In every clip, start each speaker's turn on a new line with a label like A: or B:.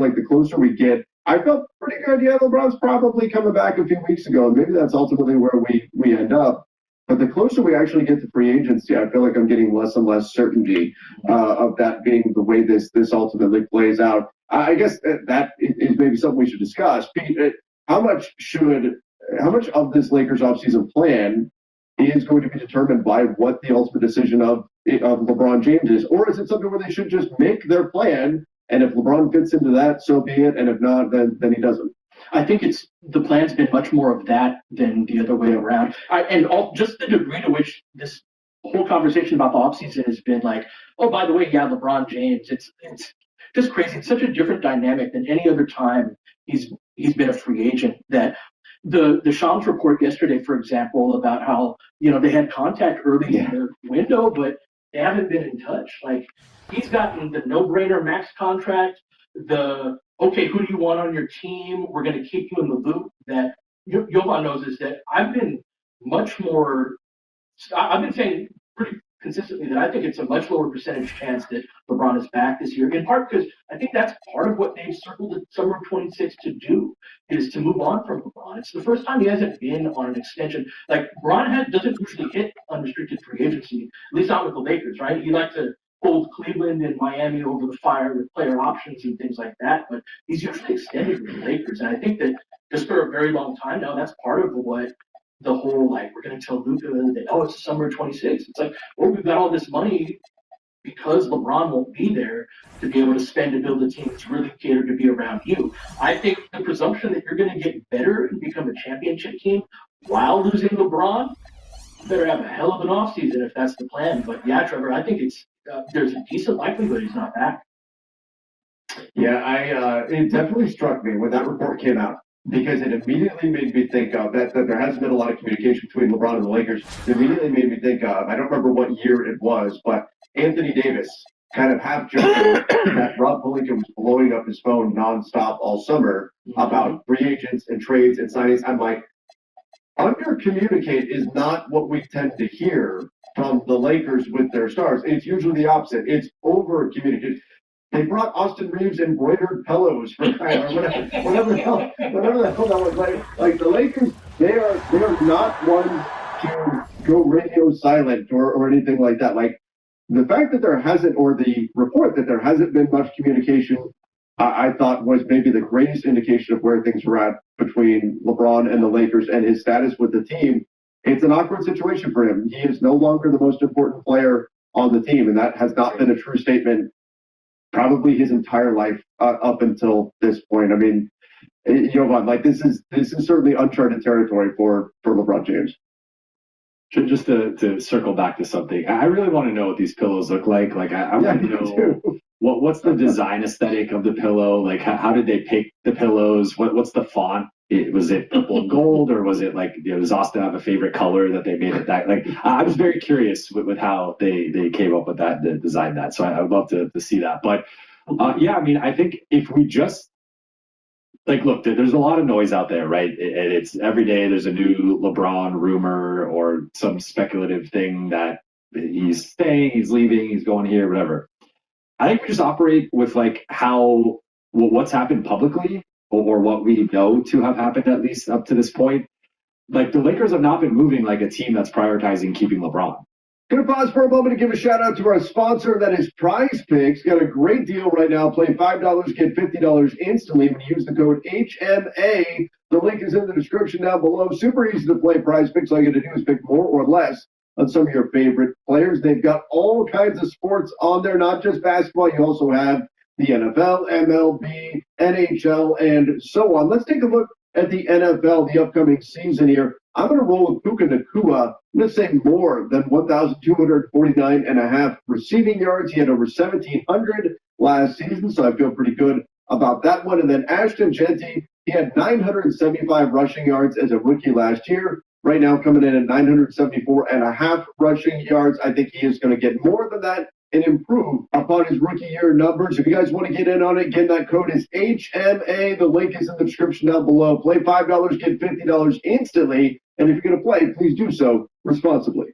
A: like the closer we get, I felt pretty good. Yeah, LeBron's probably coming back a few weeks ago, and maybe that's ultimately where we end up. But the closer we actually get to free agency, I feel like I'm getting less and less certainty of that being the way this ultimately plays out. I guess that is maybe something we should discuss. Pete, how much of this Lakers offseason plan is going to be determined by what the ultimate decision of LeBron James is? Or is it something where they should just make their plan, and if LeBron fits into that, so be it, and if not, then he doesn't?
B: I think the plan's been much more of that than the other way around. Just the degree to which this whole conversation about the offseason has been like, oh, by the way, yeah, LeBron James, it's just crazy. It's such a different dynamic than any other time he's been a free agent. That the Shams report yesterday, for example, about how, they had contact early in their window, but they haven't been in touch. Like, he's gotten the no-brainer max contract, okay, who do you want on your team? We're going to keep you in the loop. That Jovan knows is that I've been saying pretty consistently that I think it's a much lower percentage chance that LeBron is back this year, in part because I think that's part of what they've circled the summer of 26 to do, is to move on from LeBron. It's the first time he hasn't been on an extension. Like, LeBron doesn't usually hit unrestricted free agency, at least not with the Lakers, right? He likes to hold Cleveland and Miami over the fire with player options and things like that, but he's usually extended with the Lakers. And I think that just for a very long time now, that's part of what the whole, like, we're going to tell Luka that, oh, it's the summer of 26. It's like, well, we've got all this money because LeBron won't be there to be able to spend to build a team that's really catered to be around you. I think the presumption that you're going to get better and become a championship team while losing LeBron, you better have a hell of an offseason if that's the plan. But yeah, Trevor, I think there's a decent likelihood he's not back.
A: Yeah, it definitely struck me when that report came out, because it immediately made me think of that there hasn't been a lot of communication between LeBron and the Lakers. It immediately made me think of, I don't remember what year it was, but Anthony Davis kind of half joking that Rob Pelinka was blowing up his phone nonstop all summer about free agents and trades and signings. I'm like, under communicate is not what we tend to hear from the Lakers with their stars. It's usually the opposite. It's over communicate. They brought Austin Reeves embroidered pillows for whatever the hell that was. Like the Lakers, they are not one to go radio silent or anything like that. Like, the fact that there hasn't, or the report that there hasn't been much communication, I thought was maybe the greatest indication of where things were at between LeBron and the Lakers and his status with the team. It's an awkward situation for him. He is no longer the most important player on the team, and that has not been a true statement probably his entire life up until this point. I mean, Jovan, like, this is certainly uncharted territory for LeBron James.
C: Just to circle back to something, I really want to know what these pillows look like. Like, I want to know what's the design aesthetic of the pillow? Like, how did they pick the pillows? What's the font? Was it purple and gold, or was it like, does Austin have a favorite color that they made it that? Like, I was very curious with how they came up with that, to design that. So I would love to see that. But yeah, I mean, I think if we just, like, look, there's a lot of noise out there, right? It's every day there's a new LeBron rumor or some speculative thing that he's staying, he's leaving, he's going here, whatever. I think we just operate with like what's happened publicly, or what we know to have happened, at least up to this point. Like, the Lakers have not been moving like a team that's prioritizing keeping LeBron.
A: Going to pause for a moment to give a shout out to our sponsor, that is Prize Picks. Got a great deal right now. Play $5, get $50 instantly when you use the code HMA. The link is in the description down below. Super easy to play Prize Picks. All you got to do is pick more or less on some of your favorite players. They've got all kinds of sports on there, not just basketball. You also have the NFL, MLB, NHL, and so on. Let's take a look at the NFL, the upcoming season here. I'm going to roll with Puka Nacua. I'm going to say more than 1,249.5 receiving yards. He had over 1,700 last season, so I feel pretty good about that one. And then Ashton Genty, he had 975 rushing yards as a rookie last year. Right now coming in at 974.5 rushing yards. I think he is going to get more than that and improve upon his rookie year numbers. If you guys want to get in on it, again, that code is HMA. The link is in the description down below. Play $5, get $50 instantly. And if you're going to play, please do so responsibly.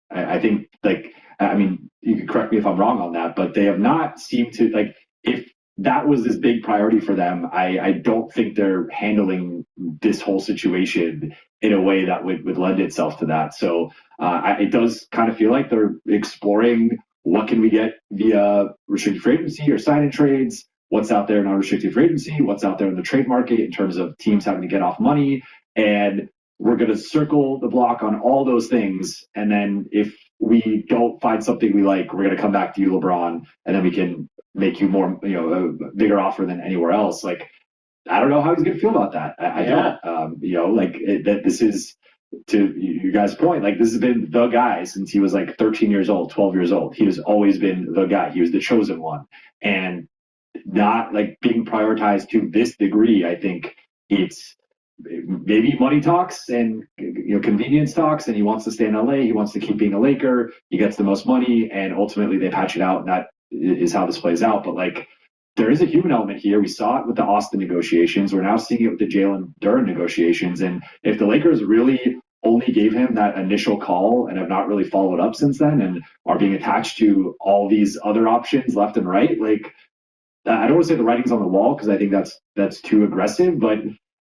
C: I think, like, I mean, you can correct me if I'm wrong on that, but they have not seemed to, like, if that was this big priority for them. I don't think they're handling this whole situation in a way that would lend itself to that. So it does kind of feel like they're exploring what can we get via restricted free agency or sign-in trades, what's out there in unrestricted free agency, what's out there in the trade market in terms of teams having to get off money. And we're going to circle the block on all those things. And then if we don't find something we like, we're going to come back to you, LeBron, and then we can make you more, a bigger offer than anywhere else. Like, I don't know how he's going to feel about that. I don't, that this is, to you guys' point, like this has been the guy since he was like 13 years old, 12 years old. He has always been the guy. He was the chosen one. And not like being prioritized to this degree, I think it's maybe money talks and convenience talks, and he wants to stay in LA. He wants to keep being a Laker. He gets the most money, and ultimately they patch it out, and that is how this plays out. But like, there is a human element here. We saw it with the Austin negotiations. We're now seeing it with the Jalen Duren negotiations. And if the Lakers really only gave him that initial call and have not really followed up since then and are being attached to all these other options left and right, like, I don't want to say the writing's on the wall because I think that's too aggressive, but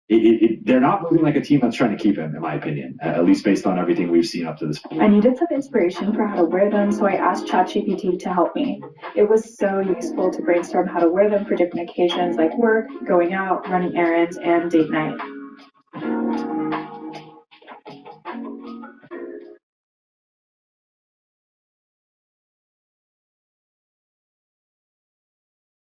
C: they're not moving like a team that's trying to keep him, in my opinion, at least based on everything we've seen up to this point.
D: I needed some inspiration for how to wear them, so I asked ChatGPT to help me. It was so useful to brainstorm how to wear them for different occasions like work, going out, running errands, and date night.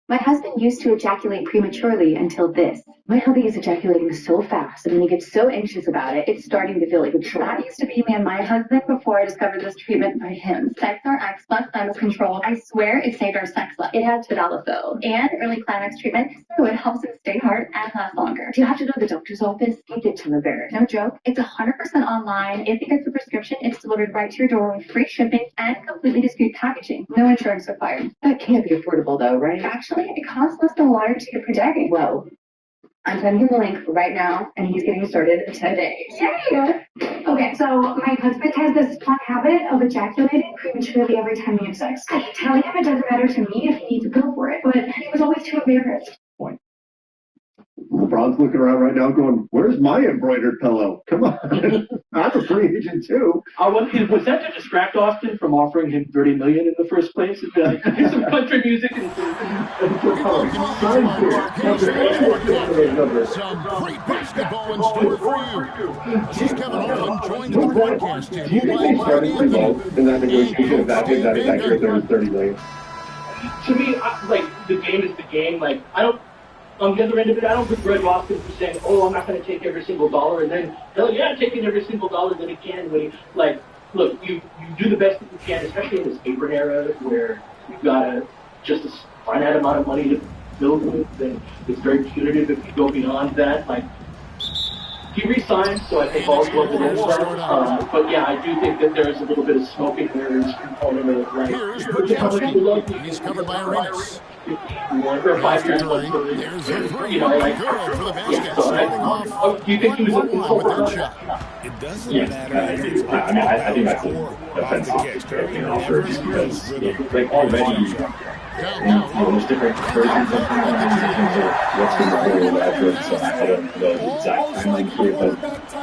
E: My husband used to ejaculate prematurely until this. My hubby is ejaculating so fast, and when he gets so anxious about it, it's starting to feel like a chore. That used to be me and my husband before I discovered this treatment by him. Sexar X Plus Thymus Control. I swear it saved our sex life. It has tadalafil and early climax treatment, so it helps it stay hard and last longer. Do you have to go to the doctor's office? Give it to Laverick. No joke. It's 100% online. If you get the prescription, it's delivered right to your door with free shipping and completely discreet packaging. No insurance required. That can't be affordable though, right? Actually, it costs less than $1 to get per day. Whoa. I'm sending him the link right now, and he's getting started today. Yay! Okay, so my husband has this fun habit of ejaculating prematurely every time we have sex. I keep telling him it doesn't matter to me if he needs a pill for it, but he was always too embarrassed.
A: LeBron's looking around right now going, where's my embroidered pillow? Come on. I'm a free agent too.
B: Was that to distract Austin from offering him $30 million in the first place? Like, here's some country music and some
F: great basketball in store for you. This is Kevin Olin joined the broadcast team.
A: Do you think they started too low in that negotiation if that is accurate, there was $30 million?
B: To me, the game is the game. Like, on the other end of it, I don't begrudge Austin for saying, I'm not going to take every single dollar, and then, hell yeah, taking every single dollar that he can when he, look, you do the best that you can, especially in this Abram era where you've got just a finite amount of money to build with, and it's very punitive if you go beyond that. Like, he re-signed, so I think all's well within that. But yeah, I do think that there's a little bit of smoke and mirrors component of it, right?
F: He's covered by Arenas.
B: Or 5 years old.
F: There's a three. Good for the basket. Starting off.
B: Do you think he was looking
F: with their
B: for
F: shot. It doesn't
C: Yes,
F: matter.
C: I do. I think that's an offensive offer just because, already, there's different versions of timelines in terms of what's been reported after, so I don't know the exact timeline here, but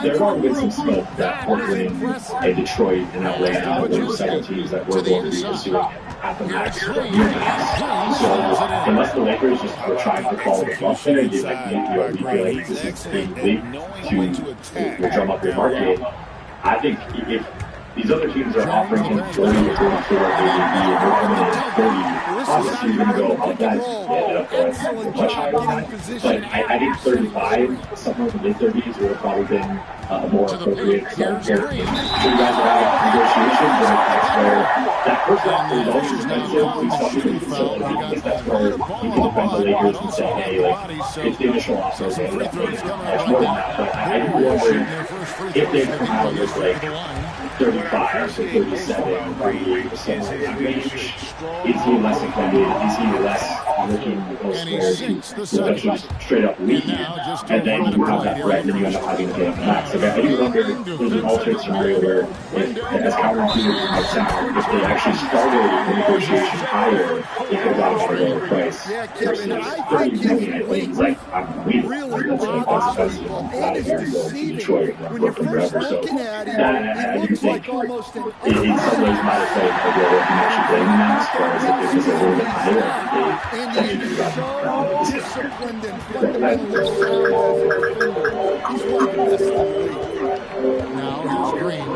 C: there are with some smoke that Portland and Detroit and Atlanta were several teams that were going to be pursuing at the max for a year and a half. So unless the Lakers just were trying to follow the bluff there, we feel like this is being linked to drum up your market. I think if these other teams are offering him 30 to 34 AAV and we're coming in at 30, obviously you're going to go above that. They ended up going much higher than that. But I think 35, somewhere in the mid-30s would have probably been a more appropriate start. So you guys are having negotiations, and that's where that first offer is always expensive. Please stop doing facility because that's where you can defend the Lakers and say, hey, it's the initial offer, they ended up paying much more than that. But I do wonder if they come out with 35 to 37, 38, something like that range. Is he less offended? Is he less
G: looking
F: And he
G: elsewhere
F: sinks the
G: to
F: second.
G: just straight up lead.
F: And now just
G: And
F: over
G: then
F: a
G: you
F: minute
G: have
F: to play
G: that
F: here
G: threat,
F: in
G: and
F: the
G: then you end up
F: first.
G: having to get up the
F: Now
G: max. Like, I do wonder if there's an alternate scenario where, as Calvin Hughes points out, if they actually started the negotiation higher, they could have got him at a lower price
H: Yeah, Kevin,
G: versus
H: I
G: 30
H: think
G: million. I think he's like, I'm leaving.
H: really
G: That's like
H: bothers
G: that's
H: people,
G: I'm
H: and
G: out of
H: it's
G: here and going to
H: deceiving.
G: Detroit where I'm
H: When you're
G: working
H: first
G: forever. So
H: looking at him,
G: I
H: he
G: do
H: looks
G: think
H: like almost an
G: in some ways might have played a role if you actually blame him now, as far as if it was a little bit higher, I
H: and
G: think
H: he
G: they
H: is
G: got
H: so
G: this guy.
H: disciplined and fundamentally sound as a defender. He's one of the best in the league.
F: Now here's Green.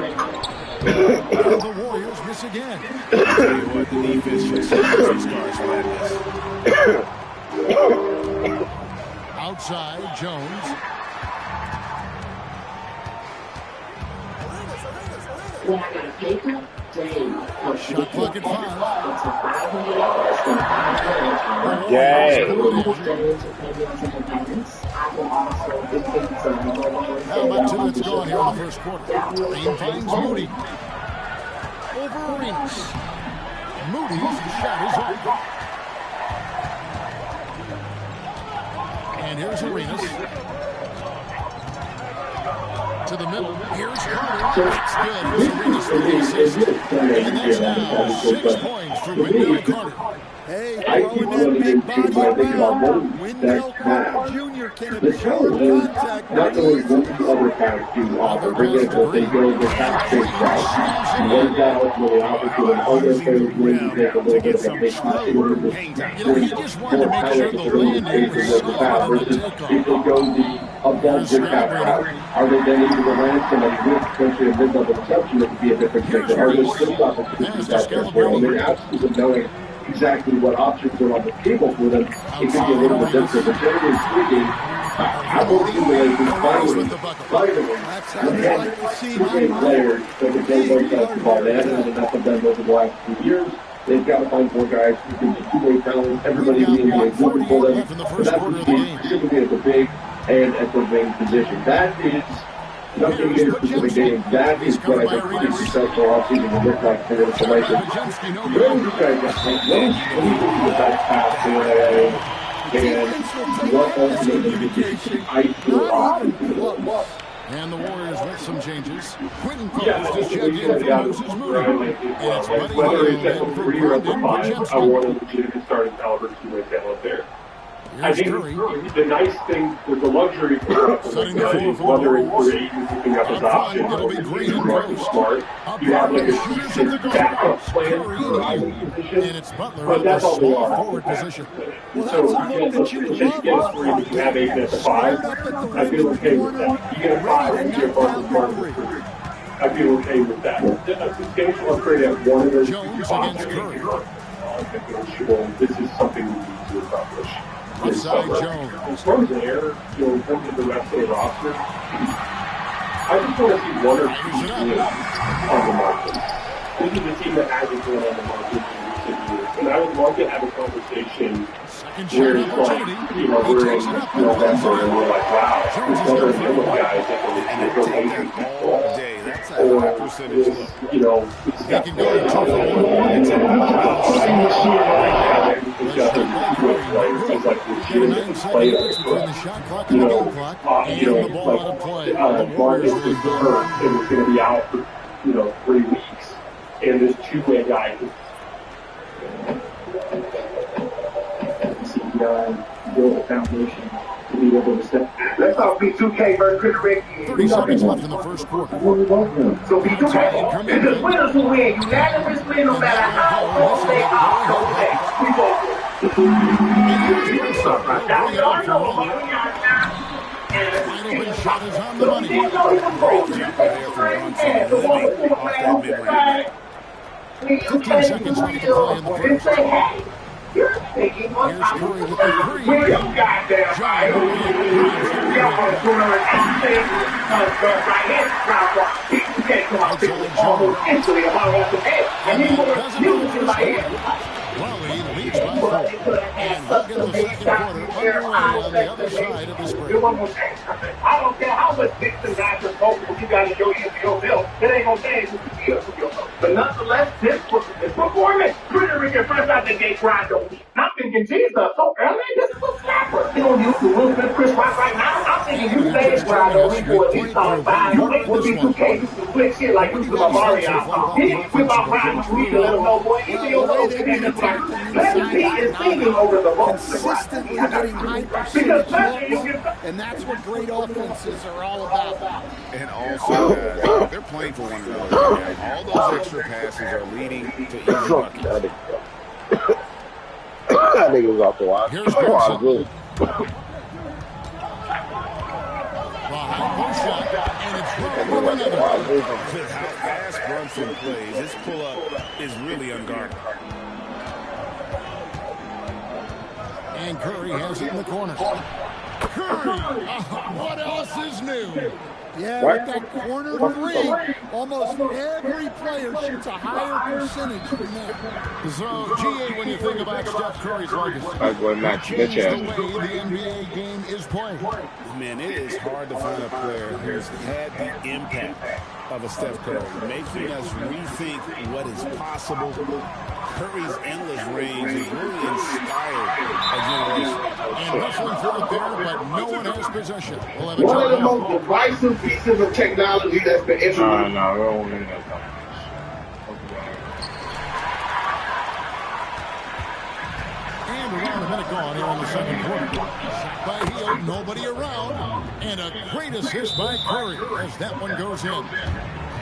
F: And the Warriors miss again.
I: I'll tell you what, the defense should silence these stars when they miss.
F: Outside, Jones. Shot clock at 5.
I: Yay.
F: Now about 2 minutes gone here in the first quarter. Green finds Moody. Over Arenas. Moody's shot is off. And here's Arenas. To the middle. Here's Carter. It's good. Here's Arenas for the assist. And that's now 6 points for Wendell Carter.
H: Hey,
A: I
H: throwing
A: keep
H: that
A: looking
H: big
A: into
H: body
A: my thing about
H: around.
A: what
H: Wendell
A: that
H: Carter
A: pass.
H: Jr. can
A: The
H: absorb
A: challenge is
H: contact
A: not
H: very
A: knowing what
H: easily.
A: the other guys do offer. For example, if they go the fast-paced route, and what does that ultimately offer to them? Other players willing to take a little bit of a big shot in order to
F: You know, he just wanted to make sure the landing was solid on the
A: versus if
F: takeoff.
A: they go the above zig zag route, are they then able to land somebody with potentially a mid-level reception that could be a different figure? Are there still opportunities out there for them? In the absence of knowing exactly what options are on the table for them, it could be a little bit difficult. But generally speaking, I will see the Lakers finally,
H: That's how you like to see my
A: two-way players that can play both sides of the ball. They haven't had enough of them over the last 2 years. They've got to find more guys who can be two-way talent. Everybody in the NBA is looking for them. But that's the key, specifically at the big and at the wing position. That is nothing against specific games. That is what I think the successful offseason will look like for the Lakers. What do you guys think? What do you think is the best path today? And what ultimately is the ideal option for the Lakers?
F: And the Warriors with some changes. Quentin
A: Yeah,
F: Close
A: I
F: just
A: think
F: checked
A: we
F: in
A: said
F: for
A: the
F: Moses Moody.
A: right,
F: And it's Buddy
A: whether
F: Hield
A: it's at
F: in
A: the
F: for
A: 3 or the
F: Brendan
A: 5, I
F: Podziemski.
A: want a legitimate starting caliber two-way talent there. I
F: Here's
A: think
F: Curry.
A: the nice thing, the luxury for us
F: Setting the
A: is
F: floor for the
A: whether it's
F: Warriors.
A: free and picking up his
F: Up front,
A: option
F: it'll
A: or
F: be
A: if
F: Green
A: it's
F: and
A: market
F: Post.
A: smart.
F: Up
A: You have like
F: front,
A: a
F: shooters in the
A: decent backup
F: guards.
A: plan
F: Curry
A: for
F: and
A: either
F: Hield.
A: position.
F: And it's Butler
A: But
F: at
A: that's
F: the
A: all they
F: small
A: are.
F: forward position.
H: Well,
A: So
H: that's a look that you
A: let's say you
H: love
A: get a
H: off
A: 3, but you have 8 at the 5.
H: Squared up at the
A: I
H: rim
A: feel
H: in the
A: okay with
H: corner,
A: that. You get a 5,
H: ready to
A: you get
H: knock down
A: Marcus Smart
H: the
A: for
H: three.
A: 3. I feel okay with that. A substantial upgrade at one of those
F: Jones
A: two spots.
F: against Curry.
A: Well, this is something we need to accomplish this
F: Outside
A: summer.
F: Jones.
A: As far as there, in terms of the rest of the roster, I just want to see one or two wins on the market. This is a team that hasn't been on the market in recent years, and I would love to have a conversation
F: Second
A: where
F: shot
A: it's like,
F: opportunity.
A: we're
F: He
A: in
F: takes it up and
A: November
F: lays it
A: and we're like, wow,
F: Jones
A: there's
F: is
A: other
F: good for
A: number of
F: one.
A: guys that can
I: And
A: make
I: I take
A: rotations
I: that
A: for
I: all
A: us.
I: day. That's a
A: Or
I: high percentage
A: this,
I: look.
A: it's
F: He
A: got
F: can go to 2 for 1. It's a shot by Curry. No good. We got a 9-second difference between the shot clock and the game clock. And the ball out of play. The Warriors
A: Marcus
F: will
A: is
F: inbound.
A: hurt and is going to be out for 3 weeks, and this two-way guy can build a foundation to be able to step. Let's talk B2K versus Chris Ricky.
F: 30 seconds left in the first quarter.
A: So B2K, it's just winners who win. Unanimous win, no matter how close they are. We both win.
F: Final shot is on the money.
I: Jumper there from Brunson, living off that mid-range.
F: 15 seconds left to play in the first. Here's Curry with the 3. And that does it for the first quarter.
I: Well, he leads by 4. And we'll get the second quarter underway on the other side of the screen.
J: I don't care how much Dixon guys are focused, you got to show your bill. It ain't going to change what you feel. But nonetheless, this performance, pretty Ricky first out the gate grind on me. I'm thinking, Jesus, so early, this is a slapper. You don't use the Will Smith Chris Rock right now. I'm thinking you stay grind on me for at least on 5. You ain't going to be 2K, you can split shit like you do my Mario. You didn't whip out Brian we can let them know, boy, you your nose. Legacy is singing over the ball.
H: Consistently getting high percentage looks, and that's what great offenses are all about.
I: And also, guys, they're playing for one another. All those extra passes are leading to easy buckets.
J: That nigga was off the wall.
I: Here's Brunson. Behind post shot, and it's rolling with another. With how fast Brunson plays, his pull-up is really unguarded. And Curry has it in the corner. Curry! What else is new?
H: Yeah, with that corner three, almost every player shoots a higher percentage than that.
I: So, GA, when you think about Steph Curry's legacy,
J: Change
I: the way the NBA game is played.
K: Man, it is hard to find a player who's had the impact of a Steph Curry, making us rethink what is possible. Curry's endless range has really inspired a generation.
I: And wrestling for it there, but no one has possession. We'll have a
J: one of the
I: timeout.
J: most divisive pieces of technology that's been introduced.
G: No, we don't need that.
I: And around a minute gone here in the second quarter. Shot by Hield, nobody around. And a great assist by Curry as that one goes in.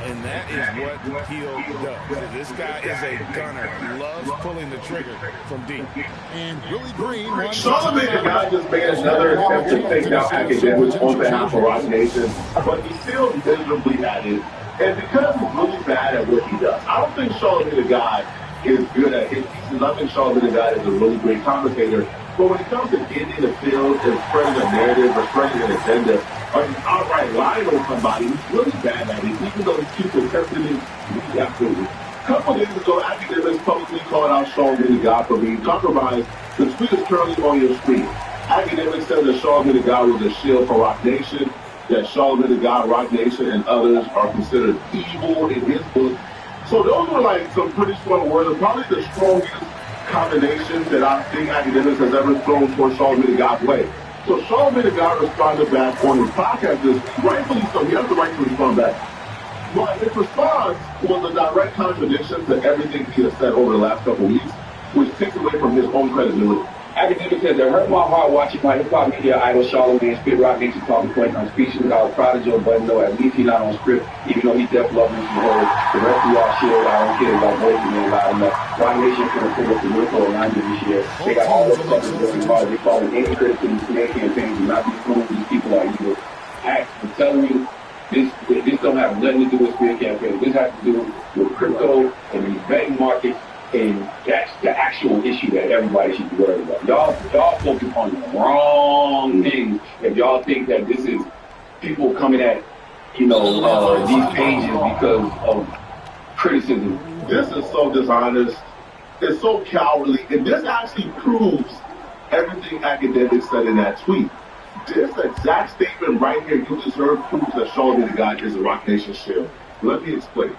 K: And that is what Hield does. This guy is a gunner. He loves pulling the trigger from deep.
I: And Willie Green wants
J: Charlamagne the guy just made another attempt to take down Academics on behalf of Rock Nation, but he's still miserably at it. And because he's really bad at what he does, I don't think Charlamagne the guy is good at his pieces. I think Charlamagne the guy is a really great commentator. But when it comes to getting in the field and spreading a narrative or spreading an agenda, or just outright lying on somebody, he's really bad at it, even though he keeps attempting it week after week. A couple of days ago, Academics publicly called out Charlamagne the guy for being compromised. The tweet is currently on your screen. Academics said that Charlamagne the guy was a shield for Rock Nation, that Charlamagne the guy, Rock Nation, and others are considered evil in his book. So those were like some pretty strong words, and probably the strongest combinations that I think Academics has ever thrown towards Charlamagne the God's way. So Charlamagne the God responded back on his podcast this week, rightfully so. He has the right to respond back. But his response was a direct contradiction to everything he has said over the last couple of weeks, which takes away from his own credibility.
L: Academics says, it hurt my heart watching my hip-hop media idol Charlamagne spit Rock Nation talking point on speeches. I was proud of Joe Budden, though at least he's not on script, even though he definitely loves me from her. The rest of y'all shield, I don't care about voicing me loud enough. Rock Nation is going to pull up the Miracle around this year. They got all those suckers working hard. They calling any critics in the smear campaigns and not be fools. These people are evil. I'm telling you, this don't have nothing to do with smear campaigns. This has to do with crypto and these betting markets. And that's the actual issue that everybody should be worried about. Y'all focus on the wrong things if y'all think that this is people coming at, these pages because of criticism.
J: This is so dishonest. It's so cowardly. And this actually proves everything Academics said in that tweet. This exact statement right here you just heard proves that Charlamagne the God is a Rock Nation shield. Let me explain.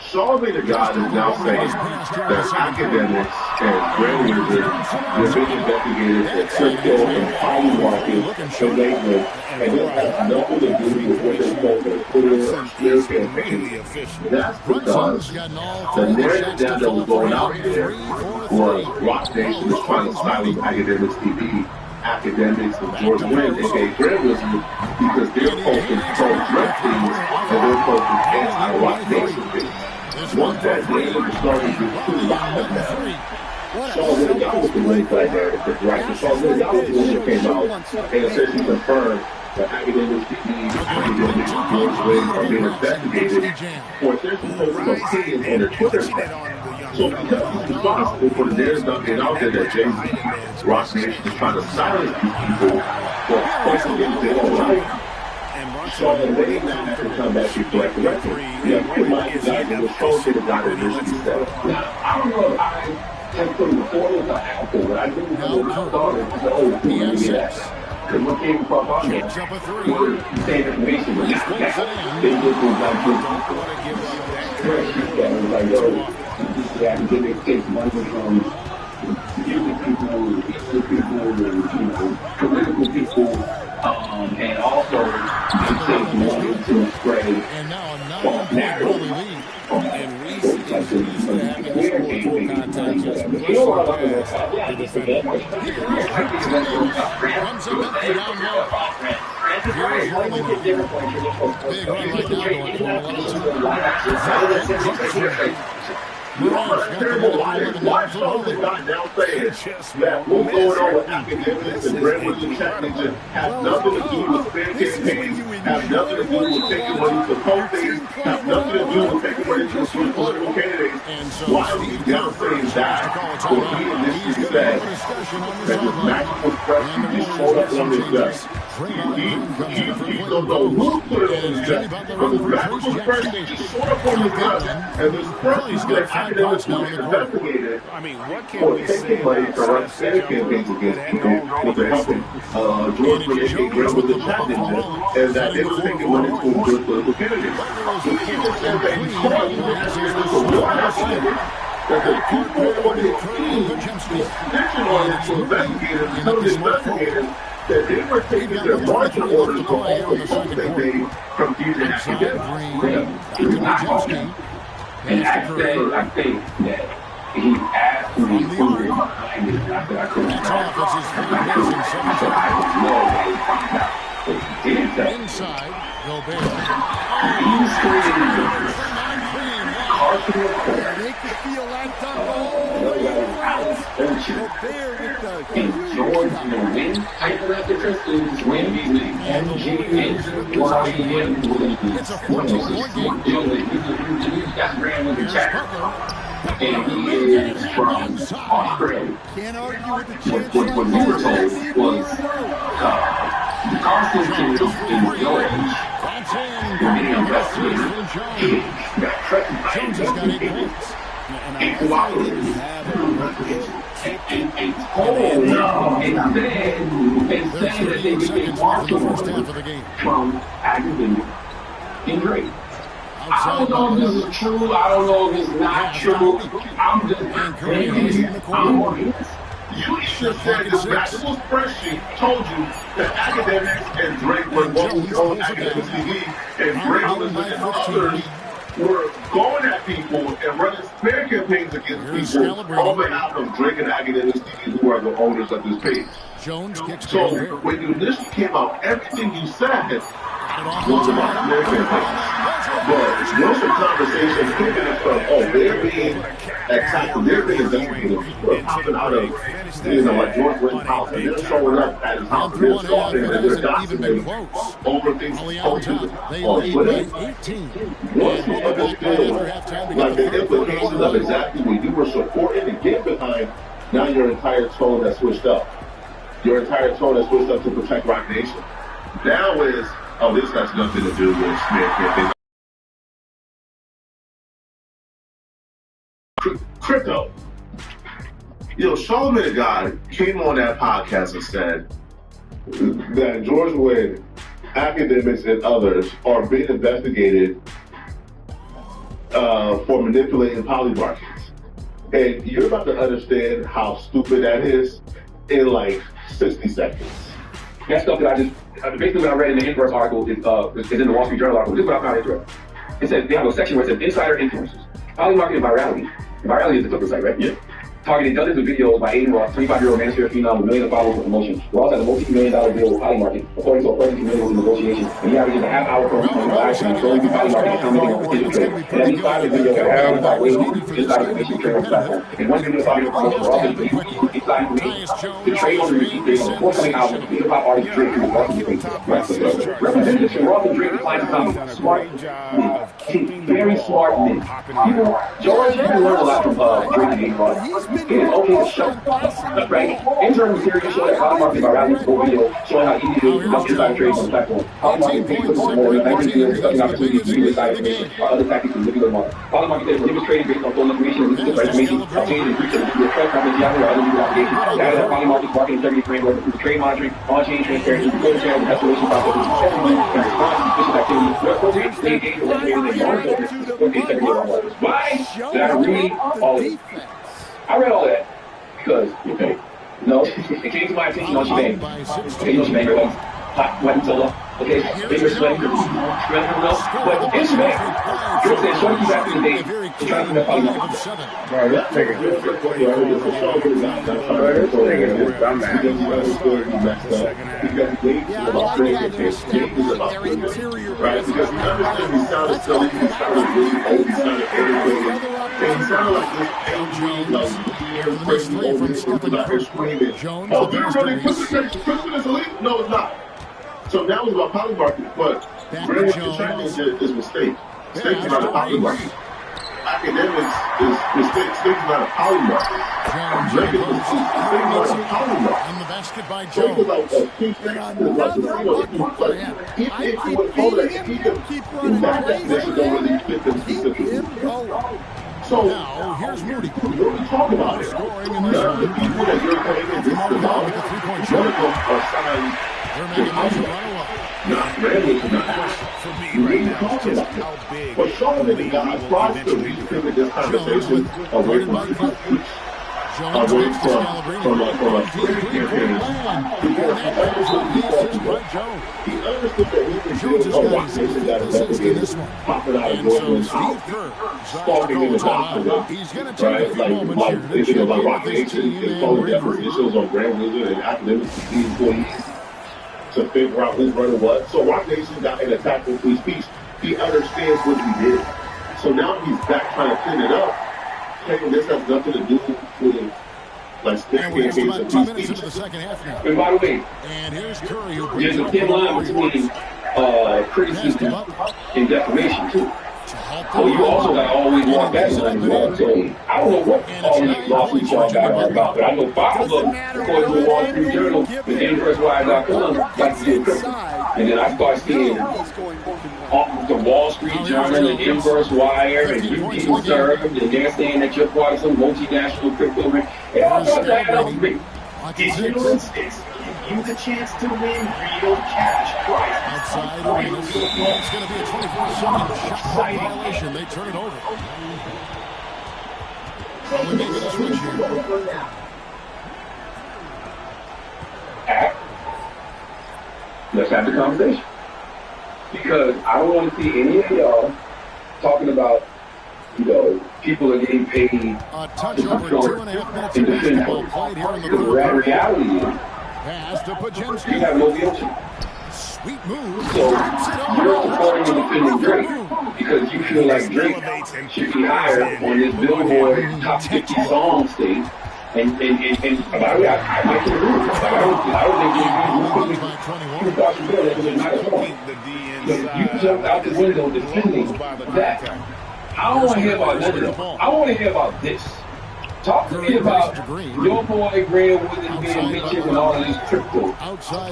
J: Charlamagne the God is now saying that Academics and Grand Wizard have been investigated for crypto and poly markets and labeling, and this has nothing to do with what they're supposed to put in or smear campaigns. That's because the narrative that was going out there was Rock Nation was trying to silence Academics TV, Academics and George Wynn, aka Grand Wizard, because they're posting pro-drug things and they're posting anti-Rock Nation things. Once that narrative started to get too loud now, Charlamagne the God was the one for that narrative, right? Charlamagne the God was the one that came out and essentially confirmed that Academics TV, Academics, George Wynn are being investigated for essentially posting opinions on their Twitter account. So because he's responsible for the narrative not being out there that Jay-Z, Rock Nation is trying to silence these people for posting things they don't like, Charlamagne now has to come back and correct the record. Yeah, pretty much the guy that was told to the guy that initially said. Now, I don't know.
L: just putting the portals out there. But I do when I started, I said, oh, cool, let me get that. Because what came across on there was the same information, but not that. They just was like this spreadsheet that was like, yo, the academics take money from music people, history people, and, political people, and also they take money to spread false narratives.
K: And Reese is used to having to score full contact just rushing past the defender.
I: Runs him empty down low. Here's Roman. Big run right now going for 1-2. Moran's got the middle for 11 yards for Roman.
J: That what's going on with academics and Grant Williams championship has nothing to do with fair campaigns, have nothing to do with taking money to postings, have nothing to do with taking money to swing political candidates. Why are we now saying that? Or he initially said that his magical spreadsheet just showed up on his desk. He don't know who put it on his desk, but his magical spreadsheet just showed up on his desk, and the spreadsheet that academics were investigated for taking money to run fair campaigns against people with the help of George Bush Grant with the championship, and that they were taking money to good political candidates. So he just said that he called the academics for what happened. That the people on his team snitching on him to investigators and telling the investigators that they were taking their marching orders from all the posts they made from these academics.
L: And I think that he asked me to prove it behind it, and I said I couldn't tell. I said I would know that he found out. But he did that.
I: Inside, Gobert.
L: He's creating Carson report.
H: They could feel that
L: And George will win. Type of that difference is when we win. MG or
I: It's a 14-point game.
L: That's Graham with the check. And he is from Australia.
H: Can't argue with the chance.
L: What we were told was Carson is in George. We're getting investigated. He got threatened by investigators. And cooperated. Oh no! It said that they became martial from academic and Drake. I don't know if this is true. I don't know if it's not true. I'm just I'm working.
J: You just said this magical spreadsheet told you that academics and Drake were both on academics TV, and Drake was and others were going at people and running smear campaigns against people on behalf of Drake and academics TV, who are the owners of this page. So when you initially came out, everything you said was about smear campaigns. But once the conversation pivoted from, oh, they're being attacked, they're being investigated, people are popping out of, like George Bush's house, and they're showing up at his house, and they're stalking, and they're gossiping over things posted on Twitter. Once you understood, like the implications of exactly what you were supporting and getting behind, now your entire tone has switched up. Your entire tone has switched up to protect Rock Nation. Now is, oh, this has nothing to do with smear campaigns. Crypto. Charlamagne God came on that podcast and said that George Wynn, academics, and others are being investigated for manipulating poly markets. And you're about to understand how stupid that is in like 60 seconds.
L: That stuff that I just, basically what I read in the Inverse article is in the Wall Street Journal article. This is what I found interesting. It says, they have a section where it says insider influencers. Poly market and virality. Virality is the Clipper site, right? Yeah. Targeting dozens of videos by Aiden Ross, 25-year-old manosphere female with millions of followers for promotion. Ross has a multi-million-dollar deal with Poly Market, according to a person familiar with the negotiations. And he averages a half-hour per interaction showing you Poly Market and commenting on potential trade. And at least 5 of the videos are about ways inside information trade on the platform. And one video is talking about Ross inside information.
I: Tyus Jones
L: The trade on the release date on the forthcoming album of hip hop artist Drake and Ross Drake. Representatives from Ross and Drake declined to comment. Smart men. Very smart men. People, George, you can learn a lot from Drake and Ross. It is okay to show. Right? Internal material show that Polymarket by Rally's full video showing how easy it is to help inside trades on the platform. Polymarket pays for more than 19 years discussing opportunities to use inside information or other tactics to manipulate the market. Polymarket says prohibits trading based on stolen information and misleading information, change and breach of the trust confidentiality or other legal obligations. Data that Polymarket's market integrity framework includes trade monitoring, on-chain transparency, reporting channels, and escalation processes, everything in response to suspicious activity. Where appropriate, stay engaged with regulators and monitor the integrity of our markets. Why did I read all of it? I read all that because, okay, no, it came to my attention on Shebang. Okay, you know Shebang, everybody. Hot, wet, and solo. Okay, bigger sweating, spreading them up. But in Shebang, Drake said, shorty keep after the date to try to keep that Polymarket.
J: Bro, that nigga just for you. This is so good. This nigga is dumbass. Because Dave is about trading. Dave is about trading. Right? Because we understand he sounded silly, he sounded really old, he sounded irritated. And he sounded like this angry, like, crazy old man who's out here screaming, oh, they're running Christmas is elite? No, it's not. So now it's about Polymarket, but really the challenge is mistake. Mistake is not a Polymarket. Academics is mistake. Mistake is not a Polymarket. Drake is mistake. Mistake is not a Polymarket.
I: In the basket by
J: Drake is
I: Jones.
J: like a key thing. Like the thing if you would hold that, if he could, in that definition, don't really fit them specifically. So
I: Now, here's Moody.
J: What we talk about here? None of the people that you're playing in this about, none of them are signed.
I: They're making those a runaway.
J: Not rarely to not
K: For me
J: you
K: right
J: need to
K: now,
J: talk
K: just
J: about
K: how
J: it.
K: big
J: But Sean
K: the
J: and the
K: league
J: guys
K: will
J: tries to
K: eventually
J: repivot this conversation away from
I: Jones
J: away
I: makes the
J: from
I: Scalabrine.
J: a Drake campaign. Because he understood that he was doing a rock nation that investigated popping out of Northland's house, stalking in the doctor,
I: He's going to take a
J: right?
I: few moments
J: Like
I: here to
J: they think
I: check
J: about
I: in
J: Rock
I: with this
J: Nation
I: team
J: and calling
I: and
J: depositions on Grand Wizard and academics to be employees to figure out who's running what. So Rock Nation got an attack with free speech. He understands what he did. So now he's back trying to clean it up. Claiming this has nothing to do with like
I: And we're just about 2
J: free
I: minutes into
J: speech.
I: the second half now.
L: And by the way,
I: And here's Curry who
L: there's
I: brings
L: a
I: up
L: thin
I: the
L: line between criticism and defamation too. So you also got to always walk that line as well. So I don't know what all these lawsuits y'all got are about, but I know five of them, according to the Wall Street Journal, the InversWire.com, got to do with crypto. And then I start seeing the Wall Street Journal and Inverse Wire and you people served, and they're saying that you're part of some multinational crypto ring. It all starts to add up. Digital instincts give you the chance to win real cash prizes.
I: outside arenas. It's going to be a 24-second shot clock violation. They turn it over. Only making a switch here.
L: Let's have the conversation. Because I don't want to see any of y'all talking about, people are getting paid
I: A touch over 2.5 minutes
L: in
I: of
L: defense.
I: basketball played here in the
L: The
I: third.
L: reality is,
I: Pass to
L: you
I: Pajemski.
L: have no guilty.
I: Sweet move.
L: So you're supporting and defending Drake because you feel like Drake should be higher on this Billboard top 50 song stage. And by the way, I might agree with you. I don't think you thought you feel that it was not a song. You jumped out the window defending that. I don't want to hear about none of that. I want to hear about this. Talk to me about your boy Graham Withers being mentioned and all of this crypto.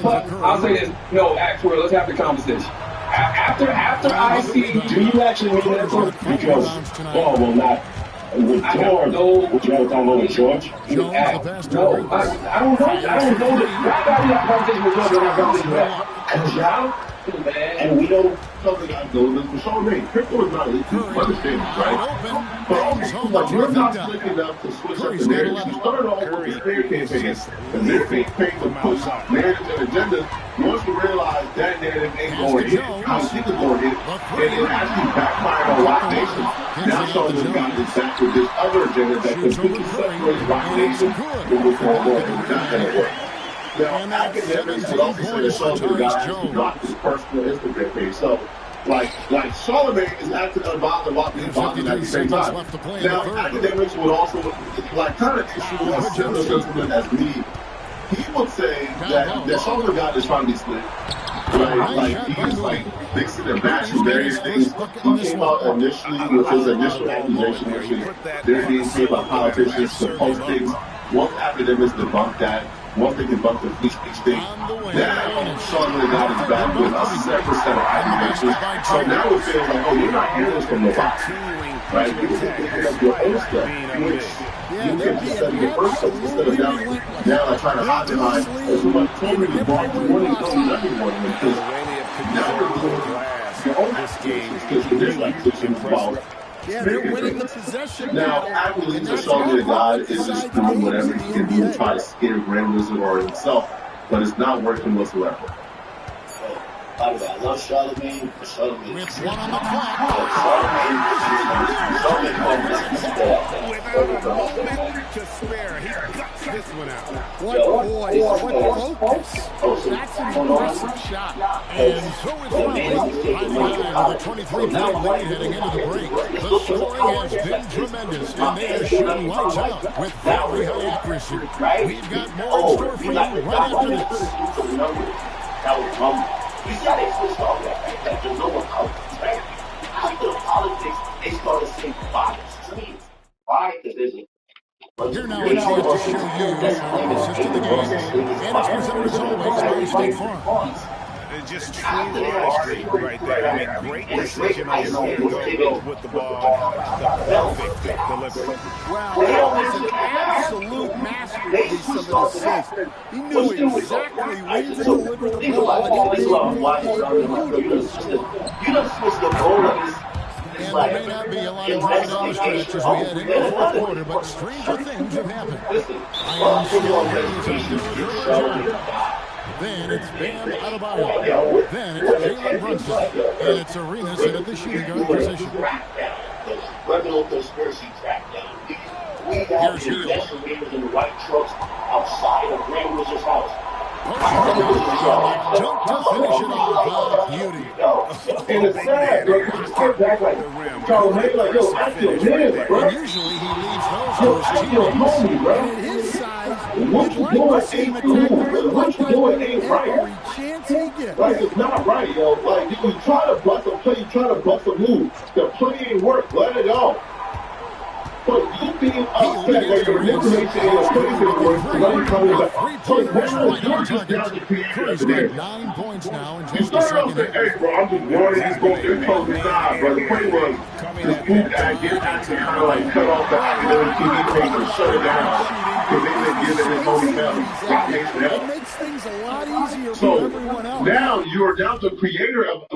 L: But I'll say this, actually, let's have the conversation. After I see, do you actually mean that? Because, well, not with George. What you want to talk about with George? No, I don't know. I don't know this. Why got to have a conversation with George when I conversation with that? Because y'all, and we don't.
J: Something I know this for Sean May. Crypto is not elite. You understand this, right? But also, like, you're not slick enough to switch up the narrative. You started off with the prayer campaign, and this campaign to push narratives and agendas. Once you realize that narrative ain't going to hit, how you think it's going to hit, and it actually backfired on Rock Nation. Now Sean just got this back with this other agenda that completely separates Rock Nation from what's going on. It's not going to work. Now, academics would also say that Sean could have gotten not his personal Instagram page. So Like Charlemagne is acting unbothered while he's bothering at the same time. Now, academics would also kind of issue a similar sentiment as me. He would say that Charlemagne God is trying to be slick. He's fixing and bashing various things. He came out initially with his initial accusation, which is there being paid by politicians to post things. Once academics debunked that, once they debunked the free speech thing, now Charlemagne got his back with a separate set of accusations. So now it feels like, oh, you're not hearing this from nobody. Right? You're thinking of your own stuff, which you could have just said in the first place instead of now like trying to hide behind. As somebody told me, the bar to warning comes everyone because now you're doing your own accusations because you did like this involved.
H: Yeah, they're winning the possession.
J: Now, I believe that Charlemagne God is just doing whatever he can do to try to scare Grand Wizard or himself, but it's not working whatsoever.
M: By the way, I love Charlemagne, but Charlemagne
H: With one on the clock.
M: Charlemagne
K: Without a moment to spare, he guts this one out.
H: What poise, what focus. That's an impressive shot. And so it's Raleigh with a 23-point lead heading into the break. The scoring has been tremendous, and they are shooting lights out with very high accuracy. We've got more in store for you right after this.
M: That was wrong. You see how they switched off that, right? There's no more politics, right? After the politics, they started saying bias. Why? Because there's a
H: Here now a chance to show you our assist to the game, and it's presented as always by State Farm.
K: It's just true artistry right there. I mean, great decision on where to go with the ball. The perfect delivery.
H: Wow, that was an absolute masterpiece of an assist. He knew exactly when to deliver the ball.
M: You just switched the goal of this.
H: And there may not be a lot of drama down the stretch as we head into the fourth quarter, but stranger things have happened. I am sure he's then it's Bam Adebayo. Then it's Jalen Brunson. And it's Arenas in the shooting guard position.
M: Regular conspiracy crackdown. We have investigators in the white trucks outside of Grand Wizard's house.
H: Jump to finish it off. Beauty.
J: And it's sad, bro. You just get back like, Charlemagne, like, yo, I feel mad, bro.
H: And usually he leaves those
J: Yo, I feel homie, bro.
H: at his size.
J: What you doing ain't cool. What you doing ain't right.
H: Every chance he gets.
J: Like, it's not right, yo. Like, you try to bust a play, you try to bust a move. The play ain't work. Let it go. But you being upset that your manipulation and your play didn't work, let it come back. So now you're just down to create of the day.
H: 9 points now in
J: You
H: just a
J: start off
H: second.
J: saying, hey, bro, I'm just worried he's going to close his eye, bro. The play was this move that get actually kind of like cut off the academic TV page and shut it down. Because they didn't give it his homie help.
H: It makes things a lot easier for
J: So
H: everyone else.
J: now you're down to creator of